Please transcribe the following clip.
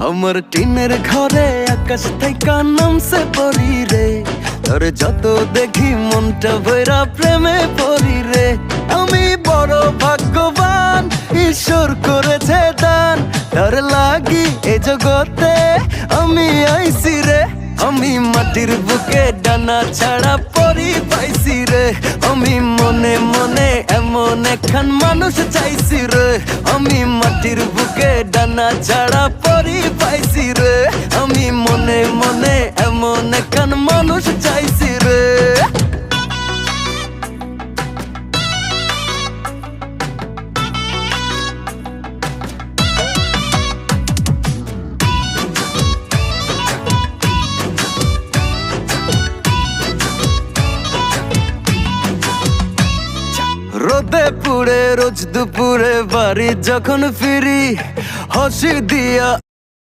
আমার টিনের ঘরে আকাশ থেকে নামছে পরি রে, তোর যত দেখি মনটা ভৈরা প্রেমে পড়ি রে। আমি বড় ভাগ্যবান, ঈশ্বর করেছে দান, তোর লাগি এ জগতে আমি আইছি রে। আমি মাটির বুকে ডানা ছাড়া পরি পাইছি রে, আমি মনে মনে এমন একখান মানুষ চাইছি রে। আমি মাটির বুকে ডানা ছাড়া পরি পাইছি রে, আমি মনে মনে এমন একখান মানুষ চাইছি রে। রোদে পুড়ে রোজ দুপুরে বাড়ি যখন ফিরি, হাসি দিয়া